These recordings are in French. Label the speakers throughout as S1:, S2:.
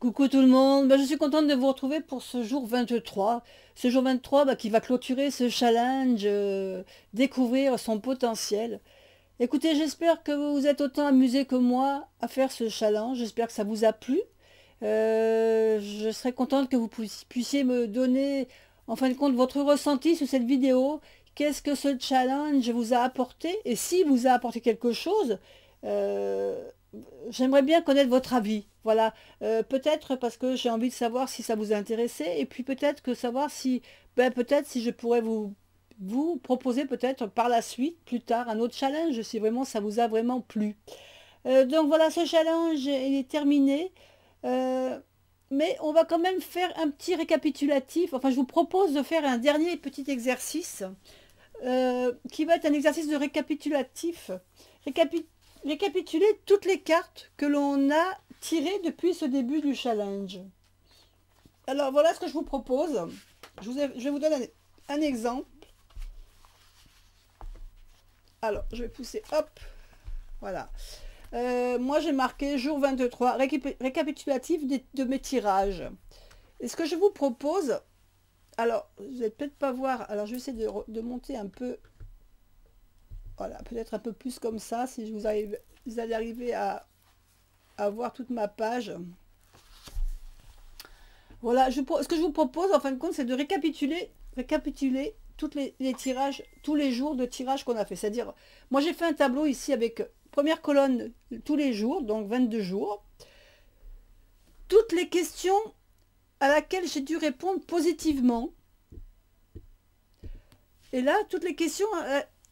S1: Coucou tout le monde, je suis contente de vous retrouver pour ce jour 23. Ce jour 23 qui va clôturer ce challenge, découvrir son potentiel. Écoutez, j'espère que vous vous êtes autant amusé que moi à faire ce challenge, j'espère que ça vous a plu. Je serais contente que vous puissiez me donner en fin de compte votre ressenti sur cette vidéo. Qu'est-ce que ce challenge vous a apporté? Et s'il vous a apporté quelque chose, euh, j'aimerais bien connaître votre avis. Voilà. Peut-être parce que j'ai envie de savoir si ça vous a intéressé, et puis peut-être que savoir si, peut-être si je pourrais vous proposer peut-être par la suite, plus tard, un autre challenge, si vraiment ça vous a vraiment plu. Donc voilà, ce challenge il est terminé. Euh, mais on va quand même faire un petit récapitulatif. Enfin, je vous propose de faire un dernier petit exercice qui va être un exercice de récapitulatif. Récapi- Récapituler toutes les cartes que l'on a tirées depuis ce début du challenge. Alors voilà ce que je vous propose. Je vous donne un exemple. Alors, je vais pousser, hop, voilà. Moi, j'ai marqué jour 23, récapitulatif de mes tirages. Et ce que je vous propose, alors, vous n'allez peut-être pas voir, alors je vais essayer de monter un peu, voilà, peut-être un peu plus comme ça, si vous allez arriver à voir toute ma page. Voilà, ce que je vous propose, en fin de compte, c'est de récapituler tous les tirages, tous les jours de tirage qu'on a fait. C'est-à-dire, moi j'ai fait un tableau ici avec première colonne tous les jours, donc 22 jours. Toutes les questions à laquelle j'ai dû répondre positivement. Et là, toutes les questions,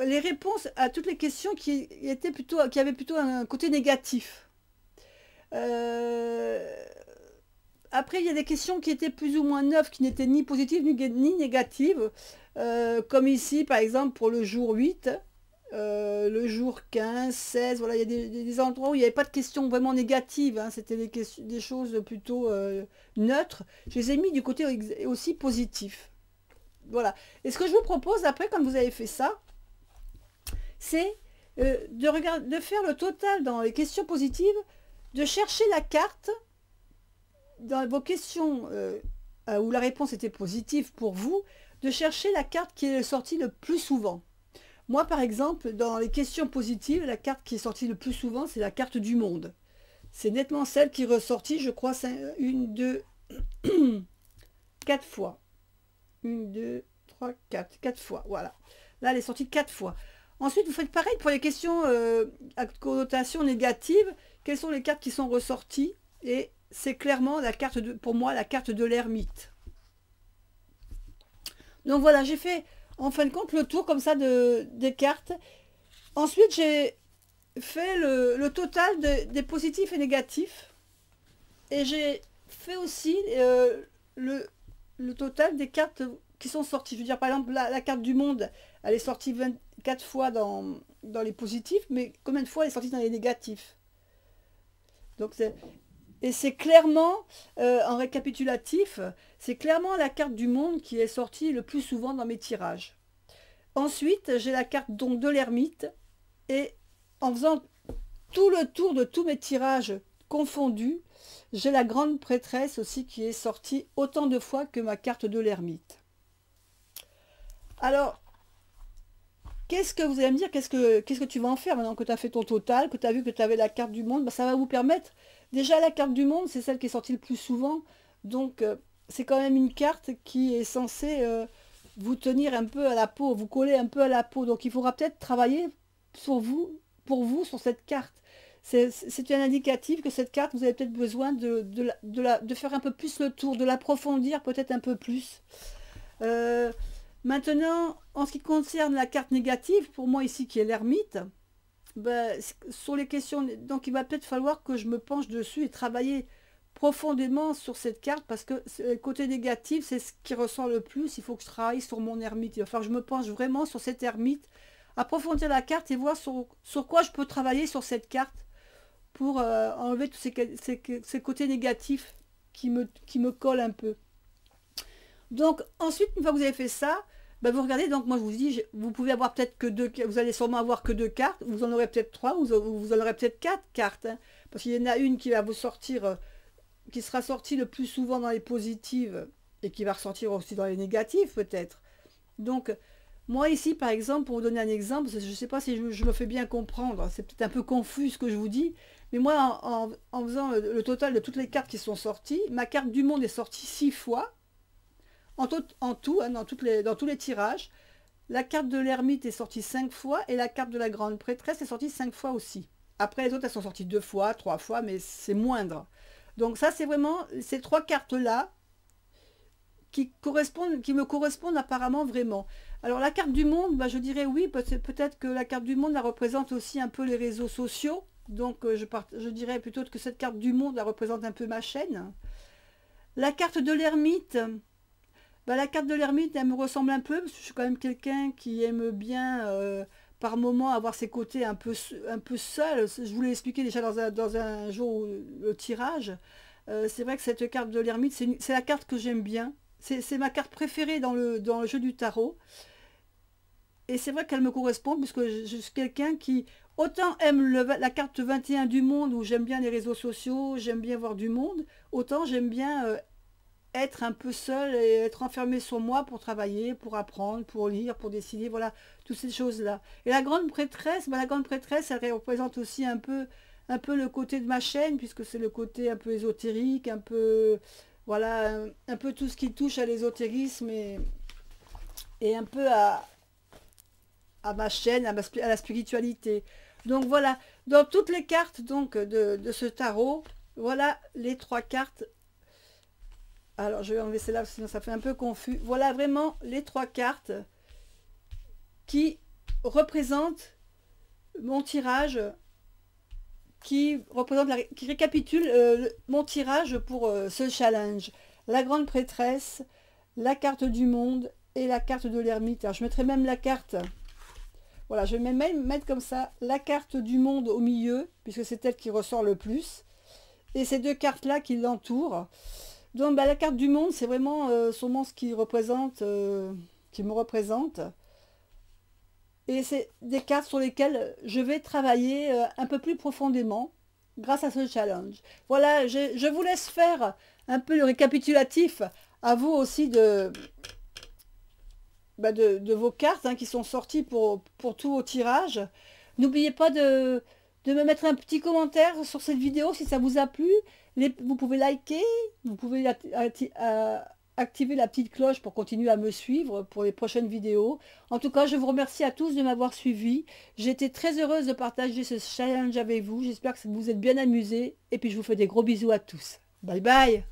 S1: les réponses à toutes les questions qui avaient plutôt un côté négatif. Euh, Après, il y a des questions qui étaient plus ou moins neuves, qui n'étaient ni positives ni négatives. Comme ici, par exemple, pour le jour 8, le jour 15, 16, voilà, il y a des endroits où il n'y avait pas de questions vraiment négatives, hein, c'était des choses plutôt neutres. Je les ai mis du côté aussi positif. Voilà. Et ce que je vous propose après, quand vous avez fait ça, c'est de faire le total dans les questions positives, de chercher la carte dans vos questions où la réponse était positive pour vous, de chercher la carte qui est sortie le plus souvent. Moi, par exemple, dans les questions positives, la carte qui est sortie le plus souvent, c'est la carte du monde. C'est nettement celle qui est ressortie, je crois, une, deux, quatre fois. Une, deux, trois, quatre. Quatre fois, voilà. Là, elle est sortie quatre fois. Ensuite, vous faites pareil pour les questions à connotation négative. Quelles sont les cartes qui sont ressorties? Et c'est clairement pour moi, la carte de l'ermite. Donc voilà, j'ai fait en fin de compte le tour comme ça des cartes. Ensuite, j'ai fait le total des positifs et négatifs. Et j'ai fait aussi le total des cartes qui sont sorties. Je veux dire, par exemple, la carte du monde, elle est sortie 24 fois dans les positifs, mais combien de fois elle est sortie dans les négatifs? Donc et c'est clairement, en récapitulatif, c'est clairement la carte du monde qui est sortie le plus souvent dans mes tirages. Ensuite, j'ai la carte donc de l'ermite, et en faisant tout le tour de tous mes tirages confondus, j'ai la grande prêtresse aussi qui est sortie autant de fois que ma carte de l'ermite. Alors, qu'est-ce que vous allez me dire? Qu'est-ce que tu vas en faire maintenant que tu as fait ton total, que tu as vu que tu avais la carte du monde? Ça va vous permettre. Déjà, la carte du monde, c'est celle qui est sortie le plus souvent. Donc, c'est quand même une carte qui est censée vous tenir un peu à la peau, vous coller un peu à la peau. Donc, il faudra peut-être travailler pour vous, sur cette carte. C'est un indicatif que cette carte, vous avez peut-être besoin de faire un peu plus le tour, de l'approfondir peut-être un peu plus. Euh, Maintenant, en ce qui concerne la carte négative, pour moi ici qui est l'ermite, sur les questions, donc il va peut-être falloir que je me penche dessus et travailler profondément sur cette carte parce que le côté négatif, c'est ce qui ressort le plus. Il faut que je travaille sur mon ermite. Il va falloir que je me penche vraiment sur cette ermite, approfondir la carte et voir sur quoi je peux travailler sur cette carte pour enlever tous ces côtés négatifs qui me collent un peu. Donc ensuite, une fois que vous avez fait ça, vous regardez, donc moi je vous dis, vous pouvez avoir peut-être que deux, vous allez sûrement avoir que deux cartes, vous en aurez peut-être trois, vous en aurez peut-être quatre cartes, hein, parce qu'il y en a une qui va vous sortir qui sera sorti le plus souvent dans les positives et qui va ressortir aussi dans les négatives peut-être. Donc, moi ici, par exemple, pour vous donner un exemple, je ne sais pas si je me fais bien comprendre, c'est peut-être un peu confus ce que je vous dis, mais moi, en faisant le total de toutes les cartes qui sont sorties, ma carte du monde est sortie 6 fois, en tout hein, dans tous les tirages. La carte de l'ermite est sortie 5 fois, et la carte de la grande prêtresse est sortie 5 fois aussi. Après, les autres, elles sont sorties 2 fois, 3 fois, mais c'est moindre. Donc ça, c'est vraiment ces 3 cartes-là qui me correspondent apparemment vraiment. Alors la carte du monde, bah, je dirais oui, peut-être que la carte du monde la représente aussi un peu les réseaux sociaux. Donc je dirais plutôt que cette carte du monde la représente un peu ma chaîne. La carte de l'ermite, bah, la carte de l'ermite, elle me ressemble un peu, parce que je suis quand même quelqu'un qui aime bien par moment avoir ses côtés un peu seul. Je vous l'ai expliqué déjà dans un jour le tirage. C'est vrai que cette carte de l'ermite, c'est la carte que j'aime bien. C'est ma carte préférée dans le jeu du tarot. Et c'est vrai qu'elle me correspond, puisque je suis quelqu'un qui autant aime la carte 21 du monde, où j'aime bien les réseaux sociaux, j'aime bien voir du monde, autant j'aime bien être un peu seul et être enfermé sur moi pour travailler, pour apprendre, pour lire, pour décider, voilà, toutes ces choses-là. Et la grande prêtresse, bah, la grande prêtresse, elle représente aussi un peu le côté de ma chaîne, puisque c'est le côté un peu ésotérique, un peu, voilà, un peu tout ce qui touche à l'ésotérisme et un peu à ma chaîne, à la spiritualité. Donc voilà, dans toutes les cartes donc de ce tarot, voilà les 3 cartes. Alors je vais enlever celle-là, sinon ça fait un peu confus. Voilà vraiment les 3 cartes qui représentent mon tirage, qui récapitule mon tirage pour ce challenge. La grande prêtresse, la carte du monde et la carte de l'ermite. Alors je mettrai même la carte, voilà, je vais même mettre comme ça la carte du monde au milieu, puisque c'est elle qui ressort le plus, et ces 2 cartes là qui l'entourent. Donc bah, la carte du monde, c'est vraiment sûrement ce qui représente, qui me représente. Et c'est des cartes sur lesquelles je vais travailler un peu plus profondément grâce à ce challenge. Voilà, je vous laisse faire un peu le récapitulatif, à vous aussi de vos cartes hein, qui sont sorties pour tous vos tirages. N'oubliez pas de me mettre un petit commentaire sur cette vidéo si ça vous a plu. Vous pouvez liker, vous pouvez activer la petite cloche pour continuer à me suivre pour les prochaines vidéos. En tout cas, je vous remercie à tous de m'avoir suivi. J'ai été très heureuse de partager ce challenge avec vous. J'espère que vous êtes bien amusés. Et puis, je vous fais des gros bisous à tous. Bye bye!